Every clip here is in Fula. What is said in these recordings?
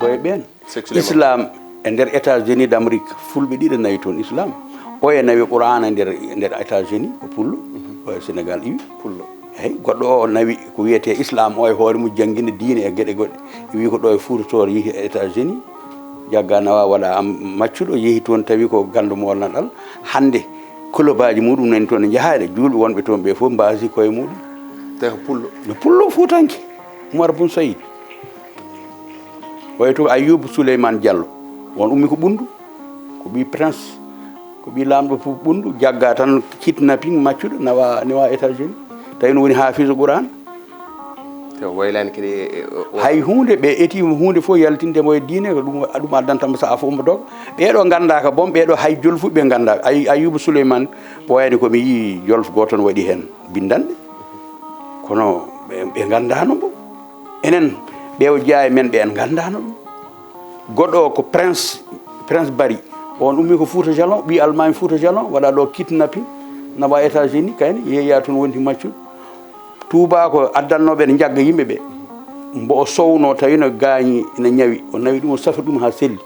koye ɓen islam e nder États-Unis d'Amérique fulɓe ɗiɗo nawi toon islam o e nawi qur'ana nder États-Unis ko pullo o e Sénégal iwi pullo eyyi goɗɗo o nawi ko wiyete islam o e hoore mum jangguinde diine e gueɗe goɗɗe wi ko ɗo e Fouta yeehi e États-Unis jagga nawa waɗa maccuɗo yeehi toon tawi ko gandu molnaɗal hande kulobaji muɗum nani toon ne jahade julɓe wonɓe toon ɓe fof mbasi koye muɗum tawi ko pullo no pullo Foutanke Oumar Boun Saïd wayi to Ayoub Souleymane Diallo won ummi ko ɓundu ko ɓi prince ko ɓi lamɗo fof ɓundu jagga tan kidnapping maccuɗo nawa États-Unis tawi no woni hafizu Qur'an to waylani kadi hay hunde ɓe eti hunde fof yaltindemo e diine ko ɗum addantama sa fof mo dog ɓeɗo ganda ka boom ɓeɗo hay jolfu ɓe ganda Ayoub Souleymane ɓoyani komi yi jolfu goto ne waɗi hen bindanɗe kono ɓe gandano mbo enen ɓewo jeeya men ɓe en gandano ɗum goɗɗo o ko prince Bari on ummi ko Fouta Jalon ɓi Allemagne Fouta Jalon waɗa ɗo kidnapping nawa États-Unis kayne yeeya toon wonti maccuɗo Touba ko addannoɓe ne jagga yimɓeɓe mbo o sowno tawi no gaañi ne ñawi o nawi ɗum o safi ɗum ha selli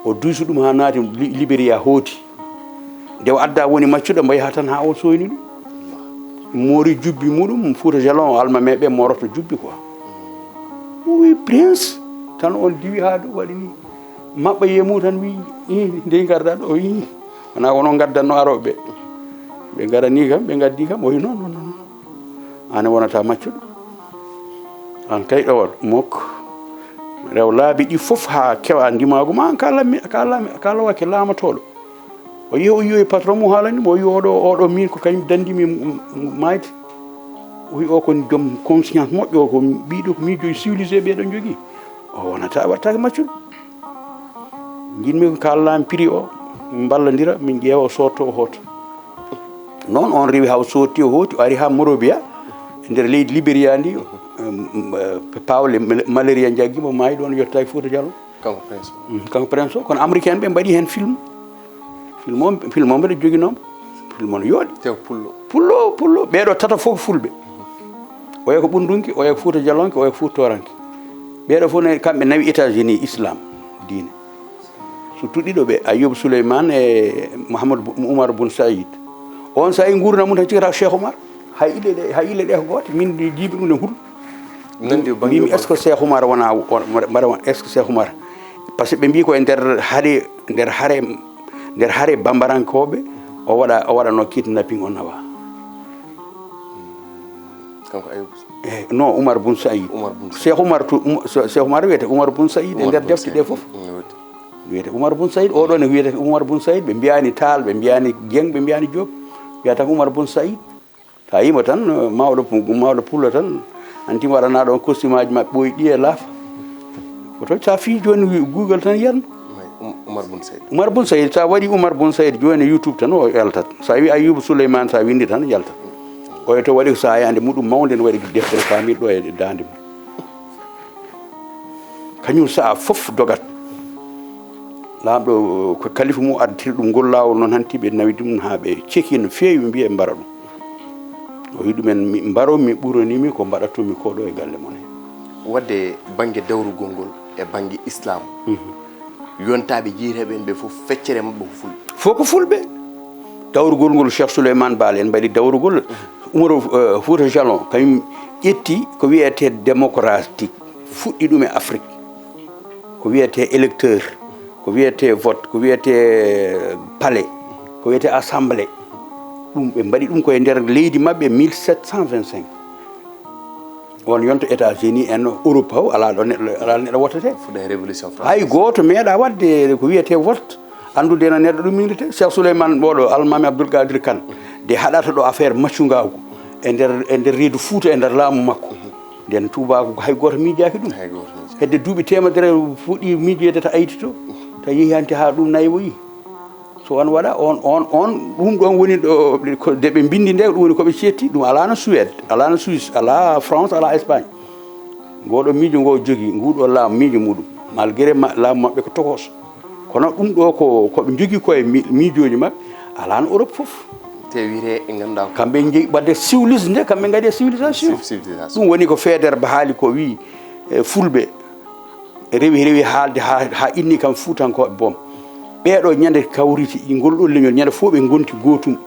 o duysi ɗum ha naati Libéria hooti nde o adda woni maccuɗo mbo yaha tan ha o soyni ɗum moori jubbi muɗum Fouta Jalon o alma meɓe moroto jubbi quoi wi prince tan on diwi ha ɗo waɗi ni maɓɓa yemu tan wi nde garɗa ɗo wi wona wono gaddanno aroɓe ɓe garani kam ɓe gaddi kam o wi non ane wonata maccuɗo an kay ɗowat mokko rew laabi ɗi fof ha kewa ndimagu ma an ka lawake laamatoɗo o yehi o yiyoyi patron mum haalani mo o wi oɗo min ko kañum dandimi mayde o wi o ko joom conscience moƴƴo o ko ɓiɗo ko miijoyi civilisé ɓeɗo jogui o wonata wattake maccuɗo jinmi ko kallami prix o min ballodira min ƴeewa o sotto o hoto noon on rewi haw sotti o hooti o ari ha Monrovia e nder leydi Libéria ndi pawle malaria jaggimo maayi ɗon yottaki Fouta Jalon kanko prince o kono américain ɓe mbaɗi hen film o mbeɗa joguinomo film o no yooɗi pullo ɓeɗo tata fof fulɓe oya ko ɓundunki oya ko Fouta Jalonke oya ko Fouta Toranke ɓeɗo fof kamɓe nawi États-Unis islam diine surtout ɗiɗo ɓe Ayoub Souleymane e Oumar Boun Saïd on sa yi gurdam mum tan cikata Cheikh Oumar hay ille ɗe ko gote min jiiɓi ɗum ne huul mbimi est ce que Cheikh Oumar wona mbaɗa est ce que Cheikh Oumar par ce que ɓe mbi ko e nder haare bambarankoɓe o waɗano kidnapping o nawa kanko Ayoub non Oumar Boun Saïd Cheikh Oumar wiyete Oumar Boun Saïd e nder defte ɗe fof wiyete Oumar Boun Saïd oɗo ne wiyete Oumar Boun Saïd ɓe mbiyani Taal ɓe mbiyani Dieng ɓe mbiyani Diop wiyata ko Oumar Boun Saïd ta yima tan mawɗo pullo tan antima waɗana ɗon costume aji mabɓe ɓooyi ɗi e laafa koto sa fi joni Google tan yiyatno Oumar Boun Saïd sa waɗi Oumar Boun Saïd joni YouTube tan o yaltat sa wi Ayoub Souleymane sa windi tan yaltat oyo to waɗi ko sahayande muɗum mawde ne waɗi deftere famille ɗo e dande mum kañum saha fof dogat lamɗo ko kalifa mum addetiri ɗum ngol lawol noon hanti ɓe nawi ɗum ha ɓe ceki no feewi mbiya ɓe mbara ɗum o wi ɗumen mi mbaro mi ɓuranimi ko mbaɗatumi ko ɗo e galle mon he wadde banggue dawrugol ngol e banggue islam yontaɓe jiiteɓen ɓe fof feccere mabɓe ko fulɓe fof ko fulɓe dawrugol ngol Cheikh Souleymane Baal en mbaɗi dawrugol Oumar Fouta Jalon kañum ƴetti ko wiyete démocratique fuɗɗi ɗum e Afrique ko wiyete électeur ko wiyete vote ko wiyete palais ko wiyete assemblée ɗum ɓe mbaɗi ɗum koye nder leydi mabɓe 1725 on yonto États-Unis en Europe haw ala neɗɗo wotate révolution française hay goto meeɗa wadde ko wiyete vote andude no neɗɗo ɗum mindete Cheikh Souleymane ɓoɗo almami Abdoul Kadir Kane nde haɗata ɗo affaire maccugagu e nder reedu Fouta e nder laamu makko nden tubaku hay goto miijaki ɗum hedde duuɓi temedere fuɗɗi miijoyde ta ayti to ta yeehi hanti ha ɗum nayoyi so on waɗa on ɗum ɗon woni ɗo de ɓe bindi nde ɗum woni koɓe cetti ɗum alano Suède alano Suisse ala France ala Espagne ngoɗo miijo ngo jogui nguɗo laamu miijo muɗum malgré laamu mabɓe ko tokos kono ɗum ɗo koɓe jogui koye miijoji mabɓe alano Europe foof te wiyete e ganduɗa kamɓe jeeyi wadde civilisé nde kamɓe gaadi e civilisation ɗum woni ko Faidherbe haali ko wi fulɓe rewi haalde ha inni kam fuutankoɓe boom ɓeeɗo ñande kawriti ngol ɗo leñol ñande fof ɓe gonti gootum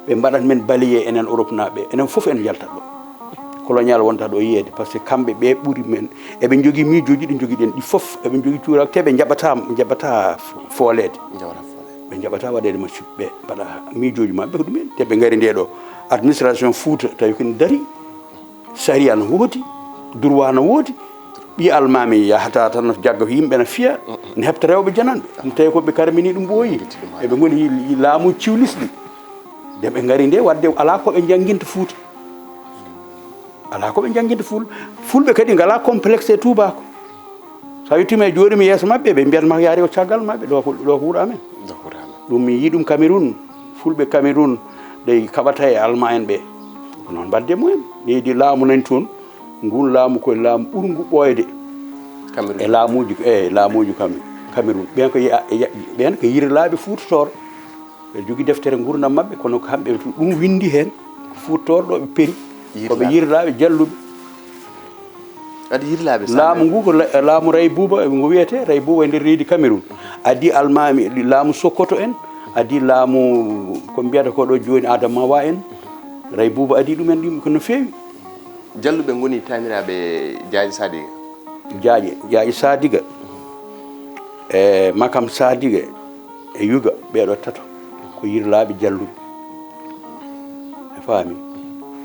ɓe mbaɗat men balayer enen Europe naɓe enen fof en jaltat ɗo colonial wonta ɗo yiyeede par ce que kamɓe ɓe ɓuuri men eɓe jogui miijoji ɗi jogui ɗen ɗi fof eɓe jogui cuurak te ɓe jaɓata foolede ɓe jaɓata waɗede maccu ɓe mbaɗa miijoji mabɓe ko ɗumen te ɓe gari nde ɗo administration Fouta tawi kene daari saria no woodi droit no woodi ɓi almami yahata tan jagga ko yimɓe ne fiya ne heɓta rewɓe jananɓe ɗum tawi koɓe karmini ɗum ɓooyi eɓe goni laamu ciwlisɗi nde ɓe gari nde wadde ala koɓe jangguinta Fouta ala koɓe jangguinta fulɓe kadi ngala complexe e tubako sa wittima e jooɗimi yeeso mabɓe ɓe mbiyatma yaari o caggal mabɓe ɗo ko wuuro amen ɗum mi yii ɗum Cameroun fulɓe Cameroun ɗe kaɓata e allemand en ɓe ko noon mbadde mumen leydi laamu nani toon ngun laamu koye laamu ɓurgu ɓooyde e laamuji Cameroun ɓen ko yirlaɓe Fuutotooɗo ɓe jogui deftere gurdam mabɓe kono kamɓe ɗum windi hen ko Fuutotooɗo ɓe peeri koɓe yirlaɓe jalluɓe adi yirlaɓe laamu ngu ko laamu Ray Bouba ngo wiyete Ray Bouba e nder leydi Cameroun adi almami laamu Sokoto en adi laamu ko mbiyata ko ɗo joni Adama Mawa en Ray Bouba adi ɗumen ɗum kono feewi jalluɓe goni tamiraɓe Jaaji Sadiga Jaaji Sadiga e Makam Sadiga e Yuga ɓeɗo tato ko yirlaɓe jalluɓe e faami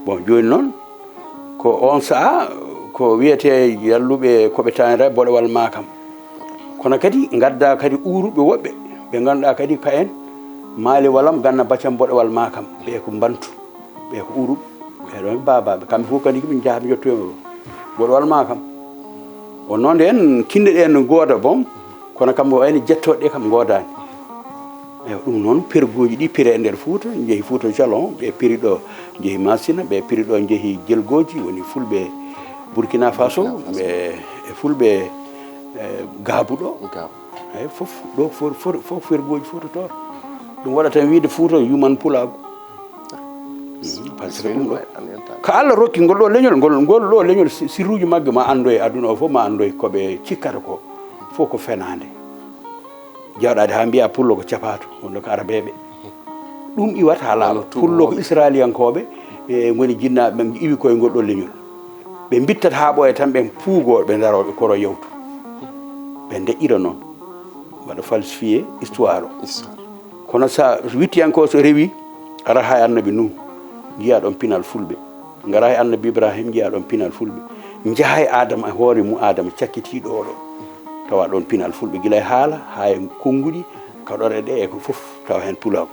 bon joni noon ko on saaha ko wiyete jalluɓe koɓe tanira boɗewal Makam kono kadi gadda kadi uruɓe woɓɓe ɓe ganduɗa kadi ka en maali walam ganna baccam boɗewal Makam ɓe ko bantu ɓe ko uruɓe ɓeɗon babaɓe kamɓe fof kadi koɓe jaaha ɓe jettoyo boɗewal Makam o noon nden kinde ɗen gooda boom kono kamɓe wayno jettoɗe ɗe kam godani eyi ɗum noon pergoji ɗi pire e nder Fouta jeehi Fouta Jalon ɓe piri ɗo jeehi Massina ɓe piri ɗo jeehi Jelgoji woni fulɓe Burkina Faso ɓe e fulɓe Gaabu ɗo eyi fof ɗo fof fergoji Fuutotooɗo ɗum waɗa tan wiide Fouta yuman pulago par ce que ɗum ɗo ko Allah rokki ngol ɗo leñol ngol ɗo leñol sirruji magge ma andoye aduna o fof ma andoye koɓe cikkata ko fof ko fenade jawɗade ha mbiya pullo ko capato wonno ko arabeɓe ɗum iwat ha laaɓa pullo ko israeliyankoɓe e goni jinnaɓe ɓe iwi koye ngol ɗo leñol ɓe bittat ha ɓooya tan ɓen puugoɓe ɓe daroɓe koro yewtu ɓe deƴƴira noon mbaɗa falsifié histoire o kono sa wittiyanko so rewi ara ha annabi Nuh jiya ɗon pinal fulɓe gara e annabi Ibrahima jiya ɗon pinal fulɓe jaha e Adama e hoore mum Adama cakkitiɗo oɗo tawa ɗon pinal fulɓe guila e haala ha e konnguɗi kaɗore ɗe e ko fof tawa hen pulago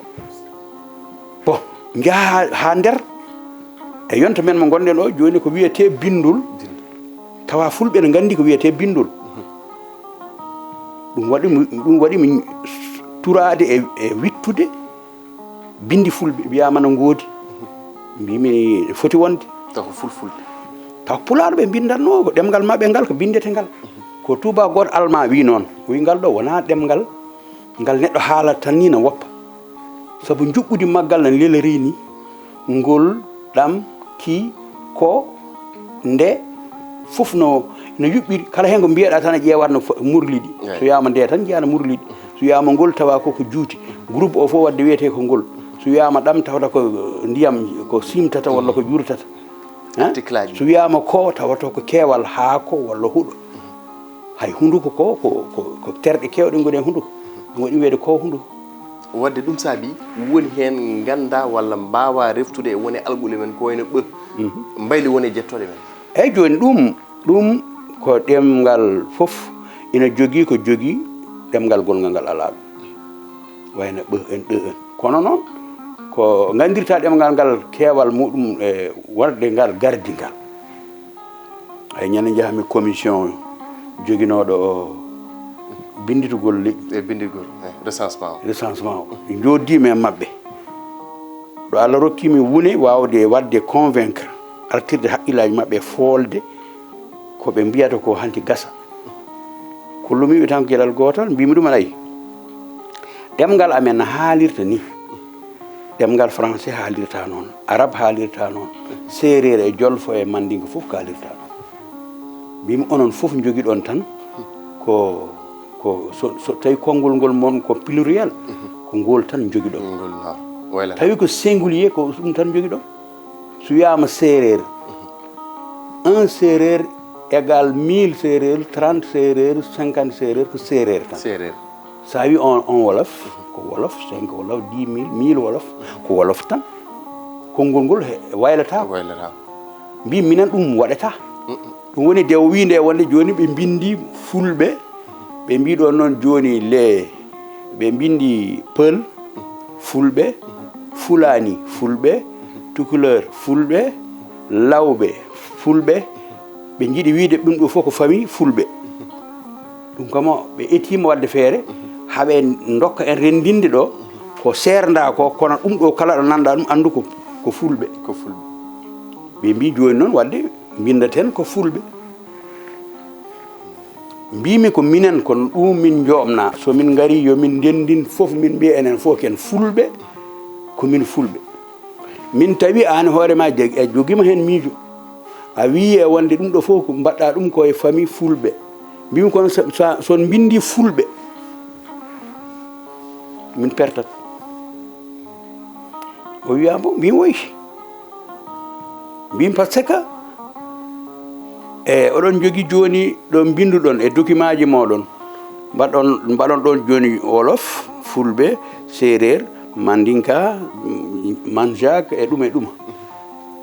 bon jaha ha nder e yonta men mo gonɗen o joni ko wiyete bindul tawa fulɓe ne gandi ko wiyete bindul ɗum waɗimi turade e wittude bindi fulɓe wiyama no goodi mbimi foti wonde taw ko fulfulde taw pulaɗo ɓe bindatno ko ɗemgal mabɓe ngal ko bindete ngal ko tuba goto alma wi noon wi ngal ɗo wona ɗemgal ngal neɗɗo haalata tan ni no woppa saabu juɓɓudi maggal no lelori ni ngol ɗam ki ko nde fof no yuɓɓiri kala hen ko mbiyeɗa tan a ƴeewat no murliɗi so wiyama nde tan jiyana murliɗi so wiyama ngol tawa koko juuti groupe o fof wadde wiyete ko ngol so wiyama ɗam tawata ko ndiyam ko simtata walla ko jurtata so wiyama ko tawata ko keewal haako walla huuɗo hay hunduko ko terɗe kewɗe goni e hunduko ɗum waɗi wiyede ko hunduko wadde ɗum saabi woni hen ganda walla mbawa reftude e woni alɓule men ko wayno ɓe mbayli woni jettoɗe men eyyi joni ɗum ko ɗemgal fof ina jogui ko jogui ɗemgal gongal ngal ala ɗum wayno ɓe en ɗe en kono noon ko gandirta ɗemgal ngal keewal muɗum e warde ngal gardingal ay ñande jahami commission joguinoɗo binditugol leƴƴi e bindigol recensement o joddima e mabɓe ɗo Allah rokkimi wune wawde wadde convaincre artirde haqqillaji mabɓe foolde koɓe mbiyata ko hanti gasa kollumiɓe tan ko gueɗal gotal mbimi ɗumen ayi ɗemgal amen haalirta ni ɗemgal français haalirta noon arabe haalirta noon séréer e jolfo e mandingo fof ko haalirta noon mbimi onon fof joguiɗon tan ko so tawi konngol ngol mon ko pluriel ko ngol tan jogi ɗon ngol ha wala tawi ko singulier ko ɗum tan jogi ɗon so wiyama séréer un séréer égal 1000 séréer 30 séréer 50 séréer ko séréer tan séréer sa wi on wolof ko wolof 5 wolof 10 000 1000 wolof ko wolof tan konngol ngol waylata mbi minen ɗum waɗata ɗum woni dew winde wonde joni ɓe bindi fulɓe ɓe mbiɗo noon joni ɓe bindi peul fulɓe fulani fulɓe tukuleur fulɓe lawɓe fulɓe ɓe jiiɗi wiide ɗum ɗo fof ko famille fulɓe ɗum kama ɓe etima wadde feere haɓe dokka en rendinde ɗo ko serda ko kono ɗum ɗo kala ɗo nanɗa ɗum andu ko fulɓe ɓe mbi joni noon wadde bindaten ko fulɓe mbimi ko minen kono ɗum min jomna so min gari yomin ndendin fof min mbiya enen fof ken fulɓe komin fulɓe min tawi an hoorema joguima hen miijo a wi e wonde ɗum ɗo fof ko mbaɗɗa ɗum koye famille fulɓe mbimi kono son bindi fulɓe min pertat o wiya bo mbimi woy mbimi par ce que oɗon jogui joni ɗon binduɗon e document ji moɗon mbaɗon ɗon joni wolof fulɓe séréer mandinka manjak e ɗum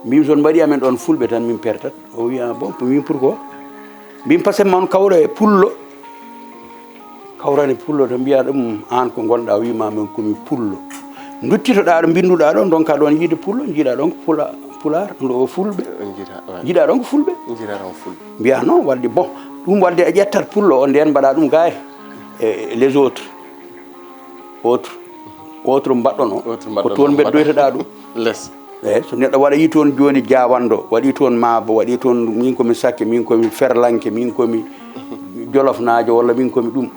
mbimi son mbaɗi amen ɗon fulɓe tan min pertat o wiya bon mbimi pourquoi mbimi par ce que man kawra e pullo kawrani pullo to mbiya ɗum an ko gonɗa wima min komi pullo duttitoɗa ɗo binduɗa ɗon donka ɗon yiide pullo jiiɗa ɗon ko pulaar ɗo fulɓe jiiɗa ɗon ko fulɓe mbiya non wadde bon ɗum wadde a ƴettat pullo o nden mbaɗa ɗum ga e les autres mbaɗɗon o ko toon beddoytoɗa ɗum less eyyi so neɗɗo waɗa yi toon joni jawando waɗi toon maabo waɗi toon min komi sakke min komi ferlanke min komi jolofnajo walla min komi ɗum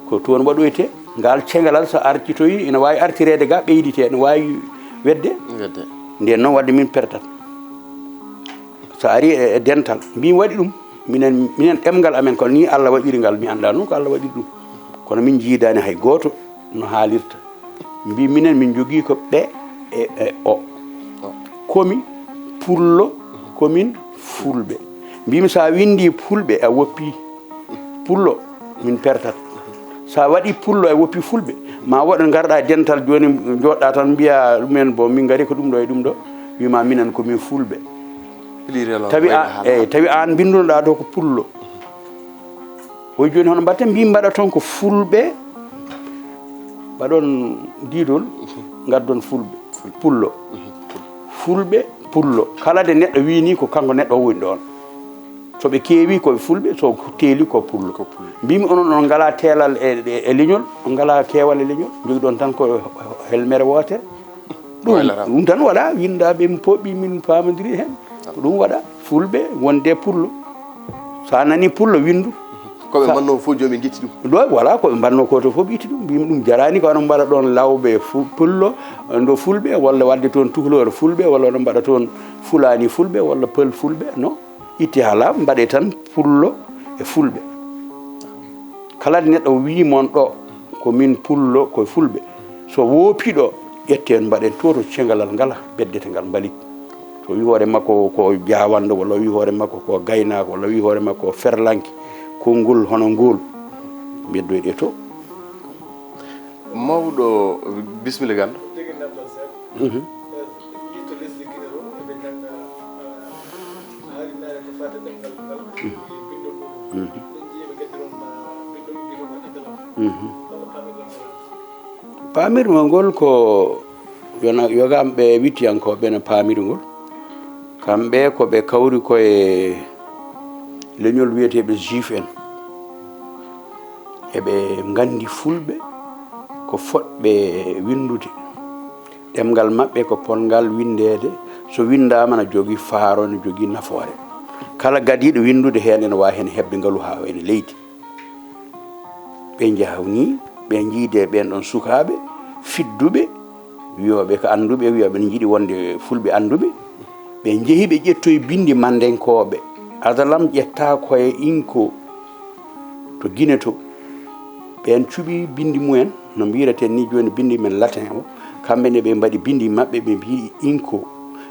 ko toon waɗoyte ngal cengalal so artitoyi ina wawi artirede ga ɓeydite ne wawi wedde nden noon wadde min pertat so ari e dental mbimi waɗi ɗum minen ɗemgal amen kono ni Allah waɗiri ngal mi anda noon ko Allah waɗiri ɗum kono min jiidani hay goto no haalirta mbi minen min jogui ko ɓe e o komi pullo komin fulɓe mbimi sa windi fulɓe a woppi pullo min pertat sa waɗi pullo e woppi fulɓe ma waɗa garɗa dental joni joɗɗa tan mbiya ɗumen bo min gari ko ɗum ɗo e ɗum ɗo wima minen komin fulɓe tawi an bindunoɗa to ko pullo o joni hono mbatten mbi mbaɗa toon ko fulɓe mbaɗon didol gaddon fulɓe pullo fulɓe pullo kala de neɗɗo wini ko kanko neɗɗo o woni ɗon soɓe keewi koɓe fulɓe so teeli ko pullo mbimi onon on ngala teelal e leñol on ngala keewal e leñol jogi ɗon tan ko helmere wootere ɗum tan waɗa windaɓe mi poɓɓi min pamadiri hen ko ɗum waɗa fulɓe wonde pullo sa nani pullo windu koɓe mbanno fof joomi guitti ɗum ɗo voilà koɓe mbanno koto fof itti ɗum mbimi ɗum jarani ko onon mbaɗa ɗon lawɓe pullo ndo fulɓe walla wadde toon tuhlore fulɓe walla oɗon mbaɗa toon fulani fulɓe walla peul fulɓe non itti ha laaɓa mbaɗe tan pullo e fulɓe kala neɗɗo wimon ɗo komin pullo koye fulɓe so woopi ɗo ƴetten mbaɗen to cengalal ngala beddete ngal mbalit so wi hoore makko ko jawando walla wi hoore makko ko gaynako walla wi hoore makko ko ferlanke konngol hono ngol beddoyɗe to mawɗo bisimilla gando paamirgol ngol ko yogamɓe wittiyankoɓe no paamirgol kamɓe koɓe kawri koye leñol wiyeteɓe juif en eɓe gandi fulɓe ko fotɓe windude ɗemgal maɓɓe ko pongal windede so windama ne jogui faaro ne jogui nafoore kala gadiɗo windude hen ene wawi hen hebde ngaalu ha wayno leydi ɓe jawni ɓe jiide ɓen ɗon sukaɓe fidduɓe wiyoɓe ko anduɓe wiyoɓe ne jiiɗi wonde fulɓe anduɓe ɓe jeehi ɓe ƴettoye bindi mandenkoɓe adalam ƴetta koye inko to Guinée to ɓen cuɓi bindi mumen no mbiraten ni joni bindi men latin o kamɓe ne ɓe mbaɗi bindi maɓɓe ɓe mbi inko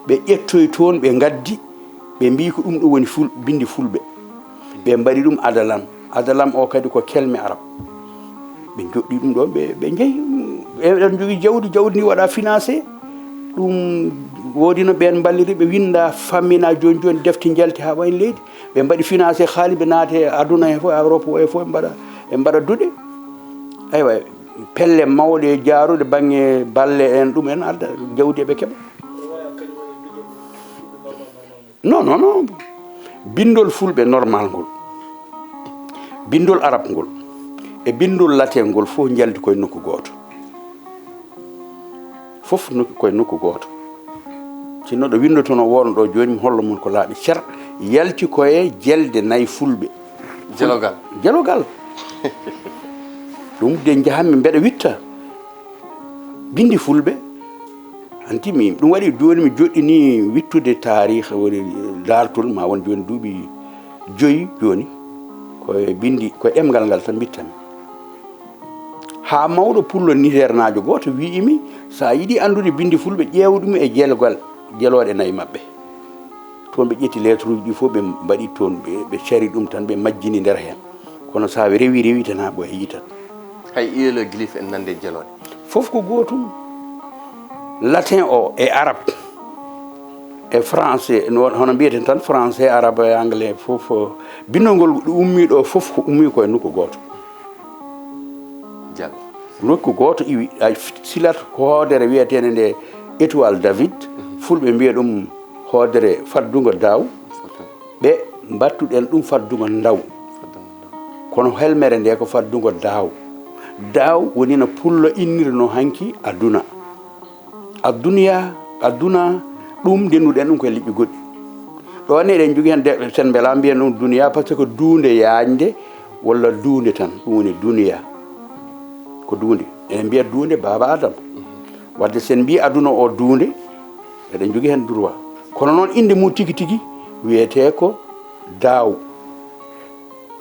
ɓe ƴettoy toon ɓe gaddi ɓe mbi ko ɗum ɗo woni bindi fulɓe ɓe mbaɗi ɗum adalam o kadi ko kelme arab ɓe joɗɗi ɗum ɗo ɓe jeeyi eɗen jogui jawdi ndi waɗa financé ɗum woodi no ɓen balliri ɓe winda fammina joni defte jalti ha wayno leydi ɓe mbaɗi financé haali ɓe naate aduna he fof Europe o e fof ɓe mbaɗa duɗe aywa pelle mawɗe jaaruɗe banggue balle en ɗum en adda jawdi eɓe keeɓa non bindol fulɓe normal ngol bindol arab ngol e bindol latin ngol fof jaldi koye nokku goto fof koye nokku goto sinno ɗo windotono wonno ɗo joni mi hollo mon ko laaɓi cer yalti koye jelde nayyi fulɓe jelogal ɗum de jahanmi mbeɗa witta bindi fulɓe antimi ɗum waɗi joni mi joɗɗini wittude tariha woni dartol ma won joni duuɓi 5 joni koye bindi koye ɗemgal ngal tan bittami ha mawɗo pullo Niger najo goto wiimi sa yiiɗi andude bindi fulɓe ƴeewa ɗum e jelogal jeloɗe nayyi mabɓe toon ɓe ƴetti lettre uji ɗi fof ɓe mbaɗi toon ɓe cari ɗum tan ɓe majjini nder hen kono sa rewi tan ha ɓoye yiitan hay hiéroglyphe en nande jeloɗe fof ko gotum latin o e arabe e français hono mbiyeten tan français arabe e anglais fof bindogol ɗo ummi ɗo fof ko ummi koye nokku goto diallo nokku goto iwi ay silat ko hoodere wiyetene nde étoile David fulɓe mbiya ɗum hoodere faddugo daw ɓe mbattuɗen ɗum faddugo ndaw kono helmere nde ko faddugo daw woni no pullo innirno hanki aduna ɗum ndennuɗen ɗum koye liƴƴi goɗɗi ɗo ne eɗen jogui hen sen beela mbiyen ɗum duniya par ce que duunde yaajde walla duunde tan ɗum woni duniya ko duunde eɗen mbiya duunde baba adama wadde sen mbi aduna o duunde eɗen jogui hen droit kono noon inde mum tigui wiyete ko daw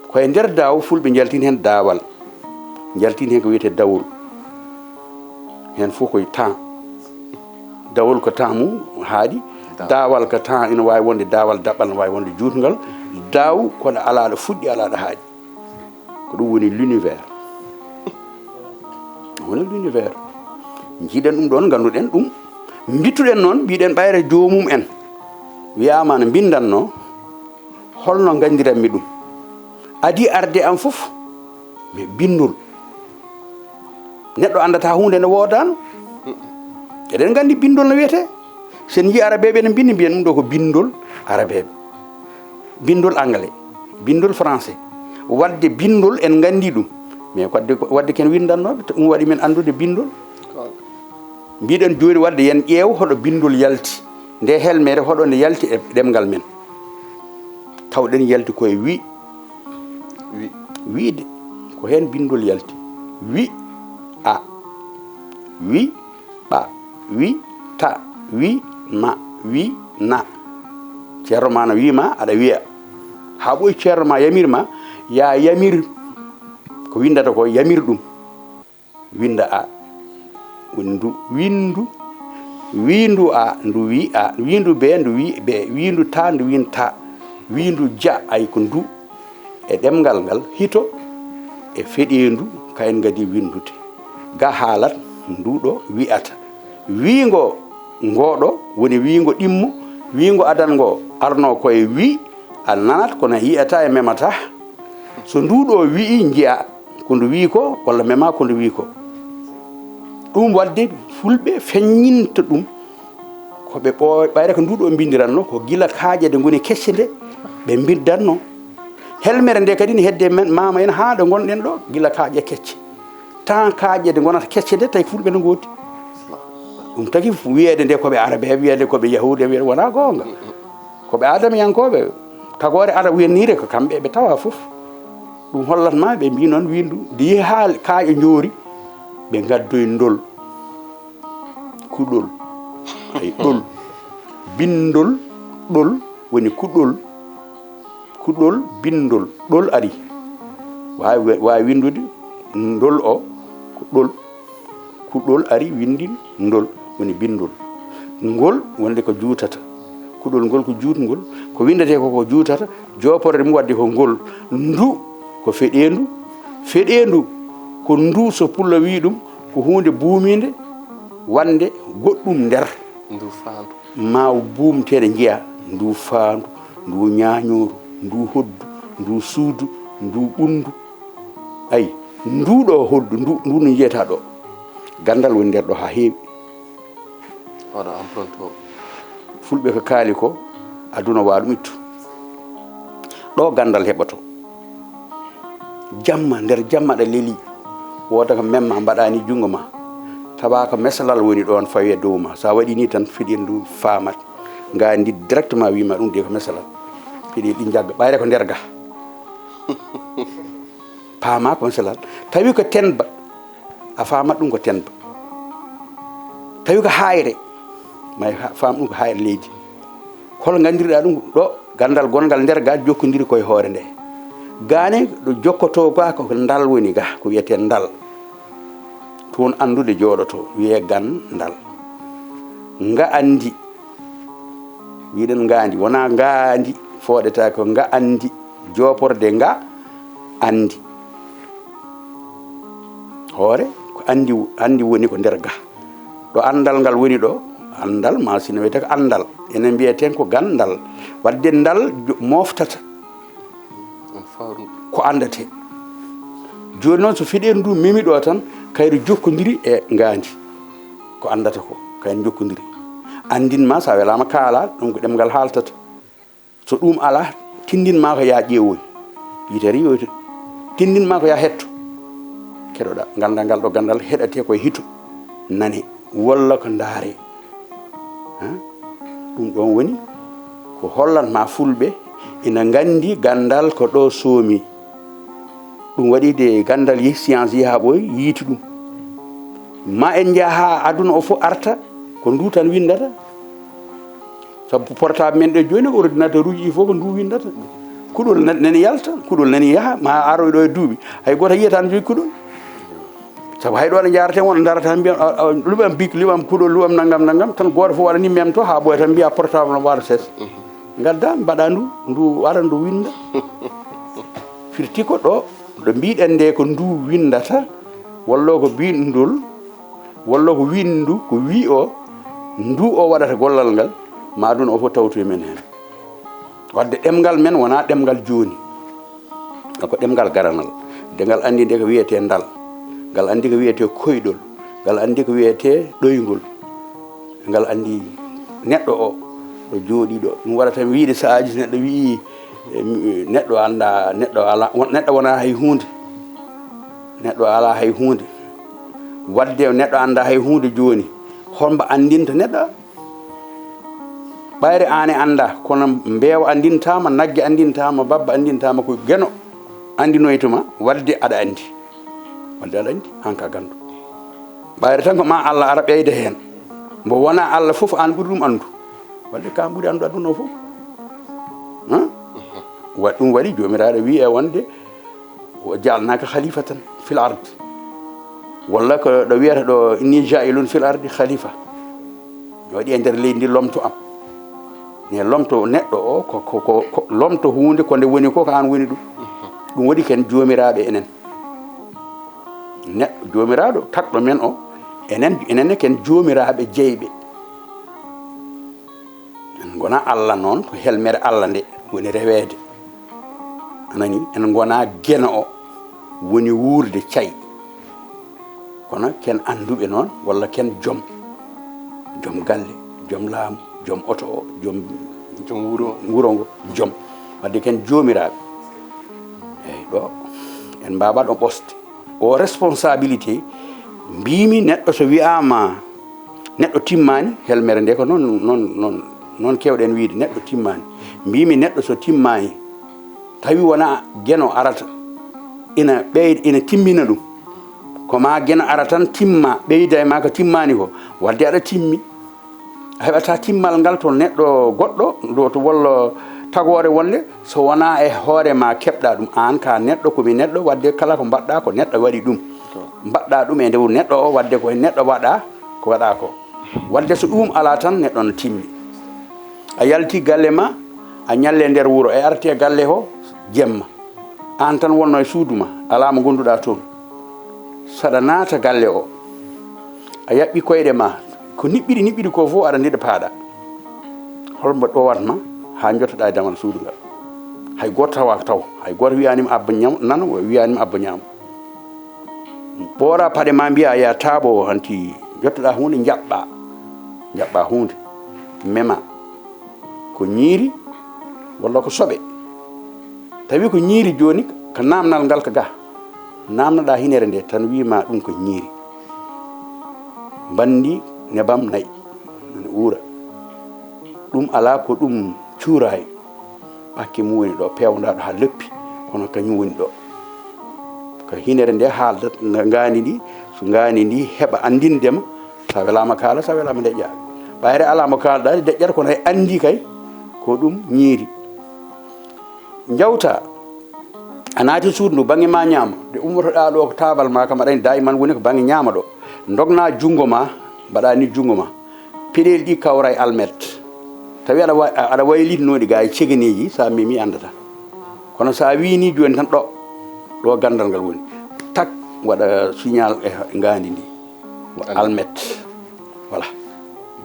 koye nder daw fulɓe jaltini hen daawal jaltini hen ko wiyete dawol hen fof koye temps dawol ko temps mum haaɗi daawal ko temps ina wawi wonde daawal daɓɓal ne wawi wonde jutgal daw kono alaɗo fuɗɗi alaɗo haaɗi ko ɗum woni l'univers woni l'univers jiiɗen ɗum ɗon ganduɗen ɗum bittuɗen noon mbiɗen ɓayre jomum en wiyama no bindanno holno gandiranmi ɗum adi arde am fof mi bindol neɗɗo andata hunde ne wodano eɗen gandi bindol no wiyete sen yi arabeɓe ne bindi mbiyen ɗum ɗo ko bindol arabeɓe bindol anglais bindol français wadde bindol en gandi ɗum mais wadde ken windannoɓe ɗum waɗi men andude bindol mbiɗen joni wadde yen ƴeew hoɗo bindol yalti nde helmere hoɗo nde yalti e ɗemgal men tawɗen yalti koye wiide ko hen bindol yalti wi a wi ɓa wi ta wi ma wi na ceerno ma no wima aɗa wiya ha ɓoyi ceerno ma yamirma ya yamir ko windata ko yamir ɗum winda a ndu windu a ndu wi a windu be ndu wi be windu ta ndu win ta windu ja ay ko ndu e ɗemgal ngal hito e feɗendu kayen gadi windude ga haalat nduɗo wi'ata wiigo ngoɗo woni wiigo ɗimmo wiigo adango arno koye wi a nanat kono yiyata e memata so nduɗo wi'i jiya ko ndu wi ko walla mema ko ndu wi ko ɗum wadde fulɓe feññinta ɗum koɓe ɓayre ko nduɗo bindiranno ko gila kaaƴe de goni kecce nde ɓe bindanno helmere nde kadi ne hedde men mama en ha ɗo gonɗen ɗo gila kaaƴe kecce tan kaaƴe de gonata kecce nde tawi fulɓe no goodi ɗum tagi wiyede nde koɓe arabe wiyede koɓe yahude wiyede wona gonga koɓe adamiyankoɓe tagore ara wiyannire ko kamɓe ɓe tawa foof ɗum hollatma ɓe mbi noon windu ndi ha kaaƴe joori ɓe gaddoye ndol kuɗol ay ɗol bindol ɗol woni kuɗol bindol ɗol ari wawi windude ndol o ko ɗol kuɗol ari windin ndol woni bindol ngol wonde ko juutata kuɗol ngol ko juutngol ko windate ko juutata joporde mum wadde ko ngol ndu ko feɗendu ko ndu so pulla wi ɗum ko hunde buumide wande goɗɗum nder ndu faandu ma buumtede jiya ndu faandu ndu ñañoru ndu hoddu ndu suudu ndu ɓundu ayi nduɗo hoddu ndu no jiyata ɗo gandal woni nder ɗo ha heewi oɗo empreinte o fulɓe ko kaali ko aduna wa ɗum ittu ɗo gandal heɓoto jamma nder jamma ɗa leeli woda ko memma mbaɗani jungo ma tawa ko mesalal woni ɗon fawi e dow ma sa waɗi ni tan fiɗindu famat gandi directement wima ɗum de ko mesalal fiɗi ɗi jagga ɓayre ko nder ga paama ko mesalal tawi ko tenba a famat ɗum ko tenba tawi ko hayre may fam ɗum ko hayre leydi hol gandirɗa ɗum ɗo gandal gongal nder ga jokkodiri koye hoore nde gane ɗo jokkoto ga ko ndal woni ga ko wiyete ndal toon andude jooɗoto wiye gan ndal nga andi wiɗen ngandi wona ngandi fooɗeta ko nga andi joporde nga andi hoore ko andi woni ko nder ga ɗo andal ngal woni ɗo andal masina wiyete ko andal enen mbiyeten ko gandal wadde ndal moftata ko andate joni noon so fiɗen ndu memi ɗo tan kayru jokkodiri e ngandi ko andata ko kayen jokkodiri andinma sa welama kaala ɗum ko ɗemgal haaltata so ɗum ala tindinma ko ya ƴeewoy yitere yoyde tindinma ko ya hetto keɗoɗa gandal ngal ɗo gandal heɗate koye hito nane walla ko ndaare ɗum ɗon woni ko hollanma fulɓe ina gandi gandal ko ɗo soomi ɗum waɗi de gandal yehi science yaha ɓoy yiiti ɗum ma en jaaha aduna o fof arta ko ndu tan windata sabu portable men ɗe joni ordinateur uji ɗi fof ko ndu windata kuɗol nani yalta kuɗol nani yaha ma aroy ɗo e duuɓi hay goto yiyata ne jogi kuɗol sabu hay ɗo ne jarate won darata mbiya luɓam bik luɓam kuɗol luɓam naggam tan goto fof waɗa ni mem to ha ɓoya tan mbiya portable no waɗa ses gadda mbaɗa ndu ara ndu winda firti ko ɗo mbiɗen nde ko ndu windata walla ko bindol walla ko windu ko wi o ndu o waɗata gollal ngal ma aduna o fof tawtoye men hen wadde ɗemgal men wona ɗemgal joni ko ɗemgal garanal de ngal andi nde ko wiyete ndal ngal andi ko wiyete koyɗol ngal andi ko wiyete ɗoygol ngal andi neɗɗo o ɗo jooɗi ɗo ɗum waɗata wiide saaji neɗɗo wii neɗɗo anda neɗɗo wona hay hunde neɗɗo ala hay hunde wadde neɗɗo anda hay hunde joni holmbo andinta neɗɗo ɓayre ane anda kono mbeewa andintama nagge andintama babba andintama ko geno andinoytoma wadde aɗa andi hanka gandu ɓayre tan ko ma Allah ara ɓeyda hen mbo wona Allah foof an ɓuuri ɗum andu wadde ka ɓuuri andu aduna o foof waɗ ɗum waɗi jomiraɗo wi e wonde jalnaka khalifatan fil ardi walla ko ɗo wiyata ɗo inni jailun fil ardi khalifa waɗi e nder leydi ndi lomto am ne lomto neɗɗo o ko lomto hunde ko nde woni ko an woni ɗum waɗi ken jomiraɓe enen neɗɗo jomiraɗo takɗo men o enen ken jomiraɓe jeyɓe en gona Allah noon ko helmere Allah nde woni rewede anani en gona gena o woni wuurde cayi kono ken anduɓe noon walla ken joom galle joom laamu joom oto o joom wuro ngo joom wadde ken jomiraɓe eyyi ɗo en mbawa ɗo ɓoste o responsabilité mbimi neɗɗo so wiyama neɗɗo timmani helmere nde ko noon kewɗen wiide neɗɗo timmani mbimi neɗɗo so timmani tawi wona geno arata ina timmina ɗum koma geno ara tan timma ɓeyda e ma ko timmani ko wadde aɗa timmi a heɓata timmal ngal to neɗɗo goɗɗo ɗo to walla tagore wonde so wona e hoore ma keɓɗa ɗum an ka neɗɗo komi neɗɗo wadde kala ko mbaɗɗa ko neɗɗo waɗi ɗum mbaɗɗa ɗum e ndew neɗɗo o wadde ko neɗɗo waɗa ko waɗa ko wadde so ɗum ala tan neɗɗo no timmi a yalti galle ma a ñalle nder wuuro e arti e galle ho jemma an tan wonno e suudu ma ala mo gonduɗa toon saɗa naata galle o a yaɓɓi koyɗe ma ko niɓɓiɗi ko fof aɗa ndiɗa paaɗa holmo ɗowatma ha jottoɗa e damal suudu ngal hay goto tawa taw hay goto wiyanima abba nano wiyanima abba ñaamo ɓoora paɗe ma mbiya ya taaɓo hanti jottoɗa hunde jaɓɓa hunde mema ko ñiiri walla ko soɓe tawi ko ñiiri joni ko namdal ngal ka ga namnoɗa hinere nde tan wima ɗum ko ñiiri bandi nebam nayyi ne uura ɗum ala ko ɗum cuurayi ɓakke mum woni ɗo pewdaɗo ha leppi kono kañum woni ɗo ko hinere nde haaldat ngandi ndi so ngandi ndi heɓa andindema sa welama kaala sa welama deƴƴa ɓayre ala mo kalɗa deƴƴata kono hay andi kay ko ɗum ñiiri jawta a naati suudu ndu bange ma ñaama de ummotoɗa ɗo ko tabal ma kam aɗani dayiman woni ko bange ñaama ɗo dogna jungo ma mbaɗa ni jungo ma peɗeli ɗi kawra e almet tawi aɗa waylitinoɗi ga e ceganiji sa mimi andata kono sa wini joni tan ɗo gandal ngal woni tak waɗa signal e ngandi ndi almet voilà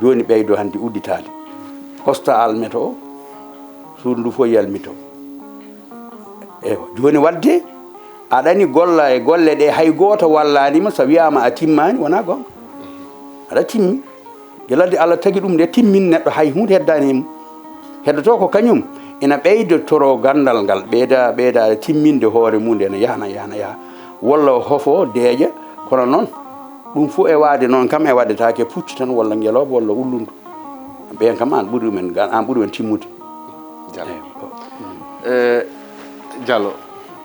joni ɓeydo hande udditade hosta almet o suudu ndu fof yalmito ewa joni wadde aɗani golla e golle ɗe hay goto wallanima so wiyama a timmani wona gonga aɗa timmi gueladde Allah tagui ɗum nde timmin neɗɗo hay hunde heddani mum heddoto ko kañum ina ɓeydotoro gandal ngal ɓeyda timminde hoore mum nde ne yaha walla hofo deeƴa kono noon ɗum fof e wade noon kam e waɗetake pucci tan walla ngeloba walla ullundu ɓen kam an ɓuuri men timmude Diallo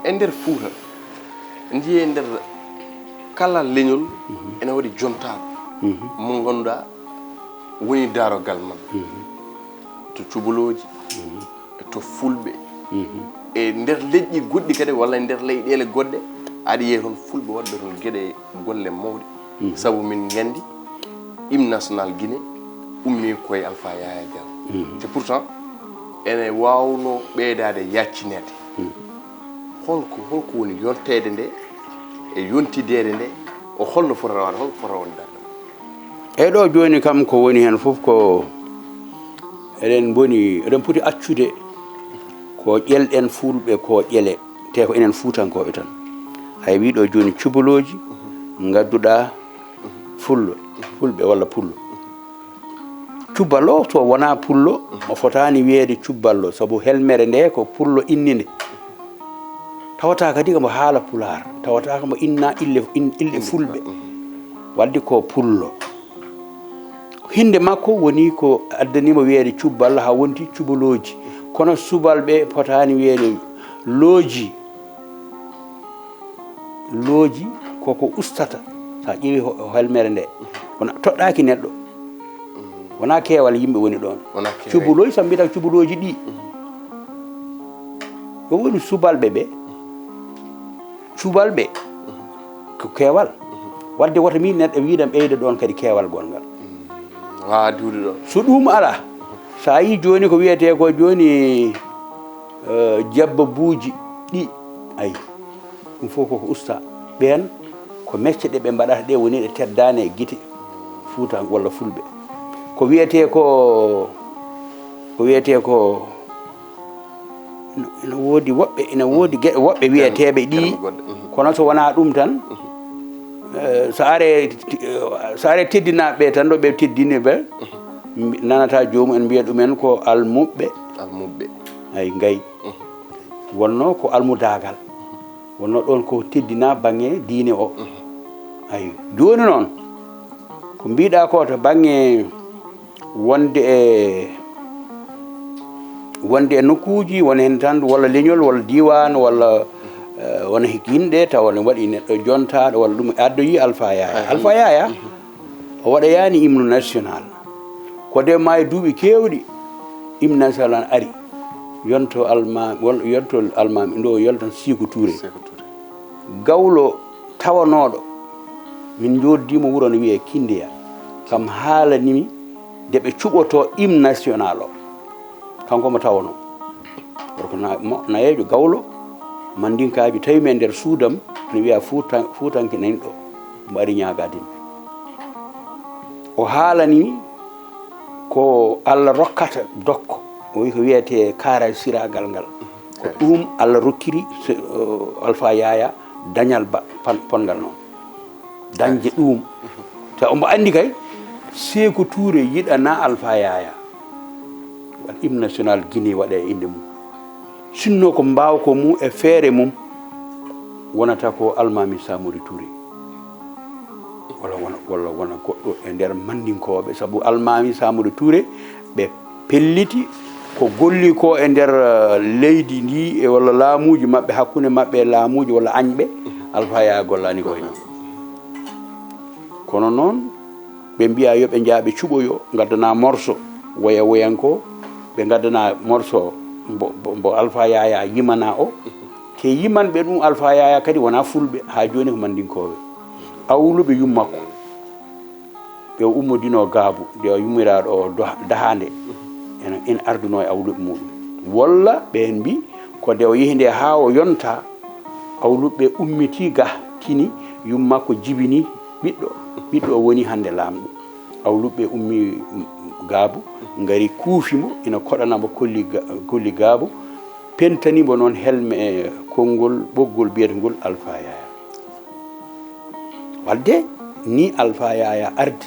e nder Fouta jiiye nder kala leñol ene waɗi jontaɗo mo ganduɗa woni darogal man to cuboloji to fulɓe e nder leƴƴi goɗɗi kadi walla nder leyɗele goɗɗe aɗa yiiya toon fulɓe waɗɓe toon gueɗe golle mawɗe saabu min gandi hymne national Guinée ummi koye Alpha Yaya Diallo te pourtant ene wawno ɓeydade yaccinede holko woni yontede nde e yontidede nde o holno fota rawade holko fota wondade eyyi ɗo joni kam ko woni hen foof ko eɗen poti accude ko ƴelɗen fulɓe ko ƴele te ko enen fuutankoɓe tan hay wiɗo joni cubaloji gadduɗa fulɓe walla pullo cubballo to wona pullo o fotani wiyede cubballo saabu helmere nde ko pullo innide tawata kadi komo haala pulaar tawata komo inna ille fulɓe wadde ko pullo hinde makko woni ko addanimo wiyede cubballo ha wonti cubaloji kono subalɓe potani wiyede looji koko ustata sa ƴeewi helmere nde wona toɗɗaki neɗɗo wona keewal yimɓe woni ɗon cubuloji so mbiyata cubuloji ɗi ko woni subalɓe ko keewal wadde woto min neɗɗo wiɗam ɓeyda ɗon kadi keewal gongal duude ɗon so ɗum ala sa yi joni ko wiyete ko joni jabba buuji ɗi ayi ɗum fof koko usta ɓen ko mecce ɗe ɓe mbaɗata ɗe woni ɗe teddane e guite Fouta walla fulɓe ko wiyete ko ina woodi woɓɓe wiyeteɓe ɗi kono so wona ɗum tan so are teddinaɓe tan ɗo ɓe teddini ɓe nanata jomum en mbiya ɗumen ko almuɓɓe ay ngayi wonno ko almudagal wonno ɗon ko teddina banggue diine o ayi joni noon ko mbiɗa ko to banggue wonde e nokkuji wona hen tan walla leñol walla diwan walla wona yimɓe taw ne waɗi neɗɗo jontaɗo walla ɗum addoyi Alpha Yaya o waɗayani hymne national ko de ma e duuɓi kewɗi hymne national ari yonto almami ndo yoltan Sékou Touré gawlo tawanoɗo min joddimo wuro no wiye Kindiya kam haalanimi de ɓe cuɓoto hymne national o kanko mo tawano gorko nayejo gawlo mandinkaji tawi men nder suudam no wiya fuutanke nani ɗo mo ari ñagadimi o haalanimi ko Allah rokkata dokko o wi ko wiyete karal siragal ngal ko ɗum Allah rokkiri Alpha Yaya dañal pongal noon dañde ɗum ta omo andi kay Sékou Touré yiɗana Alpha Yaya waɗ hymne national Guinée waɗe e inde mum sinno ko mbaw ko mum e feere mum wonata ko almami Samori Touré wona goɗɗo e nder mandinkoɓe saabu almami Samori Touré ɓe pelliti ko golli ko e nder leydi ndi e walla laamuji mabɓe hakkunde mabɓe e laamuji walla añɓe Alpha Yaya gollani ko hen kono noon ɓe mbiya yoɓe jaaɓe cuɓoyo gaddana morceau woyanko ɓe gaddana morceau mbo Alpha Yaya yimana o te yimanɓe ɗum Alpha Yaya kadi wona fulɓe ha joni ko mandinkoɓe awluɓe yummakko ɓe ummodino gaabu nde o yummiraɗo o dahande en arduno e awluɓe muɗum walla ɓen mbi ko nde o yeehi nde ha o yonta awluɓe ummiti ga tini yummakko jibini ɓiɗɗo o woni hande lamɗo awluɓe ummi gaabu ngari kuufimo ina koɗanamo kolli gaabu pentanimo noon helme e konngol ɓoggol biyetengol Alpha Yaya wadde ni Alpha Yaya ardi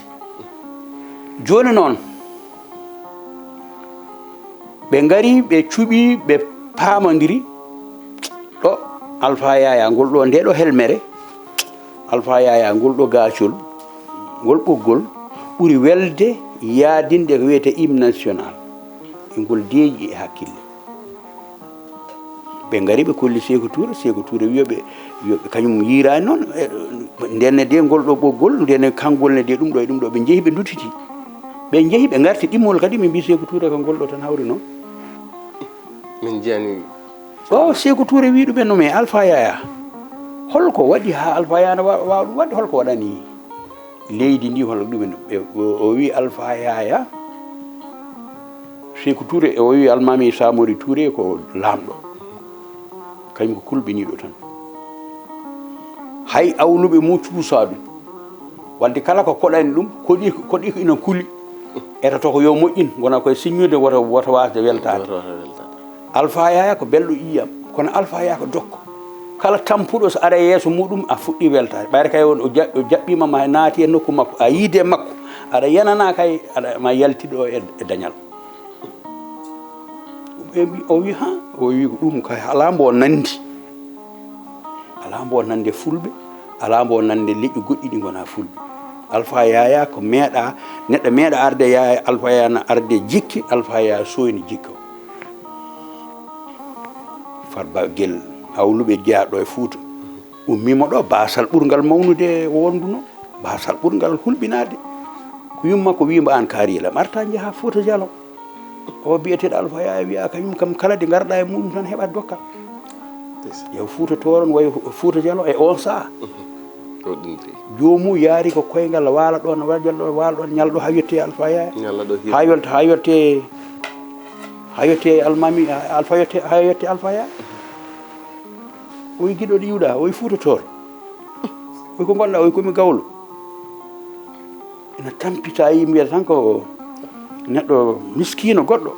joni noon ɓe ngari ɓe cuɓi ɓe paamodiri ɗo Alpha Yaya ngol ɗo nde ɗo helmere Alpha Yaya ngol ɗo gaacol ngol ɓoggol ɓuri welde yaadinde ko wiyete hymne national e ngol deeƴi e hakkille ɓe ngari ɓe kolli Sékou Touré wiyoɓe kañum yirani noon ndenne de ngol ɗo ɓoggol ndenne kangol ne de ɗum ɗo e ɗum ɗo ɓe jeehi ɓe duttiti ɓe jeehi ɓe garti ɗimmol kadi ɓe mbi Sékou Touré ko ngol ɗo tan hawri noon min jiyani o Sékou Touré wi ɗumen no mais Alpha Yaya holko waɗi ha Alpha Yaya wawa ɗum wadde holko waɗani leydi ndi hono ɗumen o wi Alpha Yaya Sékou Touré o wi almami Samori Touré ko lamɗo kañum ko kulɓiniɗo tan hay awluɓe mum cuusa ɗum wadde kala ko koɗani ɗum koɗi ko ina kuli etoto ko yo moƴƴin wona koye signude woto wasde weltade Alpha Yaya ko belɗo iyam kono Alpha Yaya ko dokko kala tampuɗo so ara yeeso muɗum a fuɗɗi weltade ɓayre kay o jaɓɓima ma naati e nokku makko a yiide e makko aɗa yanana kay ma yaltiɗo e dañal o wi ha o wi ko ɗum kay ala mbo nandi fulɓe ala mbo nande leƴƴi goɗɗi ɗi gona fulɓe Alpha Yaya ko meeɗa neɗɗo meeɗa arde Yaya Alpha Yaya na arde jikki Alpha Yaya soyni jikka farba guel awluɓe jeyaɗo e Fouta ummima ɗo basal ɓurgal mawnude wonduno basal ɓurgal hulɓinade ko yumma ko wima an kaarilam arta jaaha Fouta Dialo o biyeteɗo Alpha Yaya wiya kañum kam kala de garɗa e muɗum tan heɓat dokkal yew Fouta toron way Fouta Dialo e on saha jomum yaari ko koyngal waala ɗon waala ɗon ñalɗo ha yette Alpha Yaya ha yette almami ha yette Alpha Yaya oyi giɗo ɗo yiwɗa oyi Fouta Toro oyi ko gonɗa oyi komi gawlo ina tampita yi mbiyata tan ko neɗɗo miskino goɗɗo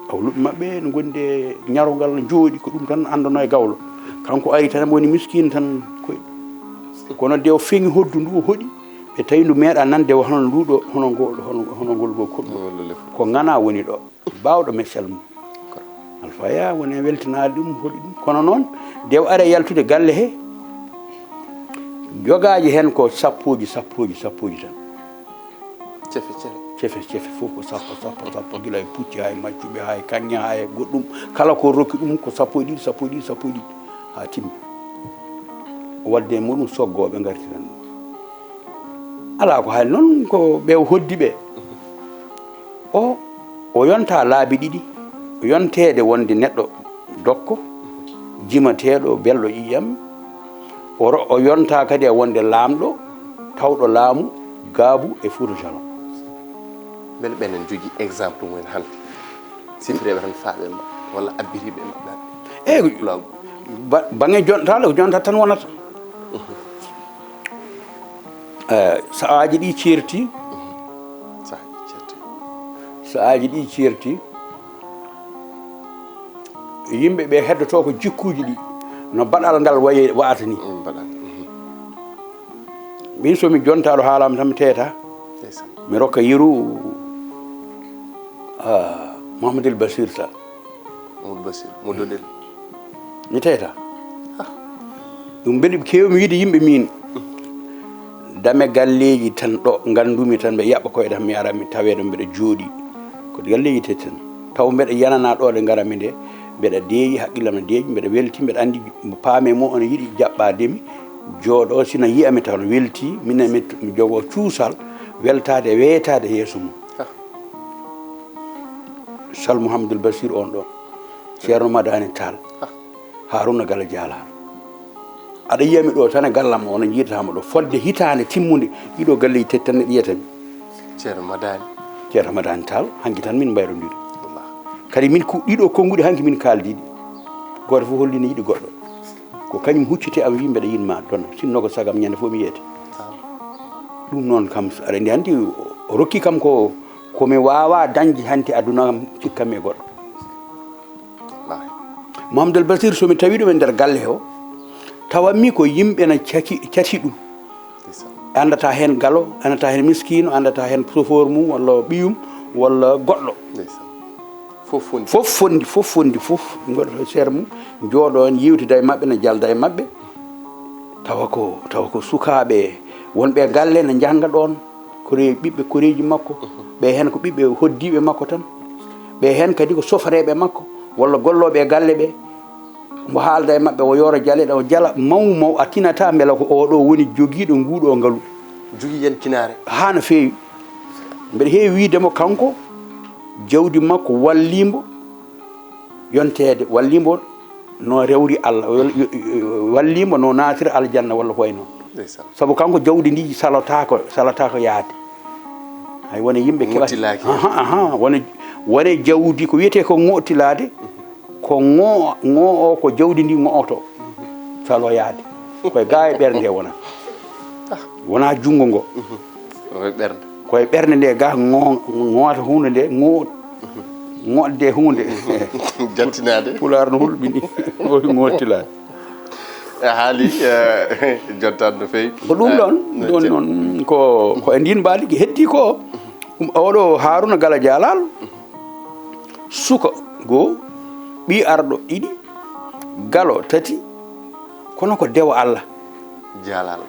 awluɓe maɓɓe no gonde ñarogal no jooɗi ko ɗum tan andano e gawlo kanko ari tan woni miskino tan kono de o feŋi hoddu ndu o hoɗi ɓe tawi ndu meeɗa nande hono nduɗo hono ngol go koɗɗo ko ngana woni ɗo bawɗo meccal mum Alpha Yaya woni weltinade ɗum hoɗi ɗum kono noon de o ari yaltude galle he jogaji hen ko sappoji tan cefe fof ko sappo gila e pucci hay maccuɓe hay kaña hay goɗɗum kala ko rokki ɗum ko sappo e ɗiɗi ha timmi o wadde e muɗum soggoɓe gartiran ɗum ala ko hay noon ko ɓe hoddi ɓe o o yonta laabi ɗiɗi yontede wonde neɗɗo dokko jimateɗo belɗo ƴiƴam o yonta kadi e wonde laamɗo tawɗo laamu gaabu e Fouta Jalon. beele ɓenen jogui exemple mumen hande sifireɓe tan faaɓe ma walla abbiriɓe maɓɓe eyyi bange jontale ko jontat tan wonata saaji ɗi ceerti saaji ɗi ceerti yimɓeɓe heddoto ko jikkuji ɗi no baɗal ngal wayi wata ni min somi jontaɗo haalama tan mi teeta mi rokka yeru Mouhamadoul Bassir Sall mo doɗel mi teeta ɗum mbeɗi kewmi yiide yimɓe min dame galleji tan ɗo gandumi tan ɓe yaɓa koyɗe tan mi ara mi tawe ɗo mbeɗa jooɗi ko galleji tati tan taw mbeɗa yanana ɗo ɗe garami nde mbeɗa deeƴi haqqillam ne deeƴi mbeɗa welti mbeɗa andi paame mo ono yiiɗi jaɓɓademi jooɗo sina yiyami taw no welti min mi jogo cuusal weltade e weetade yeeso mum Sall Mouhamadoul Bassir on ɗon ceerno Madani Tall Harouna Gala Dialar aɗa yiyami ɗo tan e gallam ono jiitatama ɗo fodde hitande timmude ɗiɗo galleji tati tan neɗɗo yiyatami ceerno Madani Tall hanki tan min mbayrodiri kadi min ɗiɗo konnguɗi hanki min kaldiɗi goto fof hollino yiɗi goɗɗo ko kañum huccite am wi mbeɗa yinma ɗon sinno ko sagam ñande fof mi yiyete ɗum noon kam aɗa andi hanti o rokki kam ko komi wawa dañde hanti aduna kam cikkami e goɗɗo Mouhamadoul Bassir somi tawi ɗum e nder galle o tawanmi ko yimɓe na cati ɗum andata hen galo andata hen miskino andata hen chauffeur mum walla ɓiyum walla goɗɗo fof fondi fof goɗɗo seere mum jooɗo en yewtida e mabɓe ne jalda e mabɓe tawa ko sukaɓe wonɓe galle ne jangga ɗon ɓiɓɓe koreji makko ɓe hen ko ɓiɓɓe hoddiɓe makko tan ɓe hen kadi ko sofareɓe makko walla golloɓe galle ɓe mo haalda e mabɓe o yoora jaleɗe o jala mawmo a tinata beela ko oɗo woni joguiɗo nguɗo ngaalu jogui yen kinare ha no feewi mbeɗa heewi wiidemo kanko jawdi makko wallimo yontede wallimo no rewri Allah wallimo no natira aljanna walla koye noon saabu kanko jawdi ndi salatako yaade hay wona yimɓe keɓa wone jawdi ko wiyete ko ŋotilade ko ŋo o ko jawdi ndi ŋooto salo yaade koye ga e ɓernde wona wona jungo ngo koye ɓernde nde ga ŋoota hunde nde ŋoɗde hunde jantinade pulaar no hulɓini o ŋotilade a haali jottade no fewi ko ɗum ɗon noon ko e ndin mbaɗi heddi ko oɗo Harouna Gala Dialal suka goo ɓi arɗo ɗiɗi galo tati kono ko dewa Allah Dialal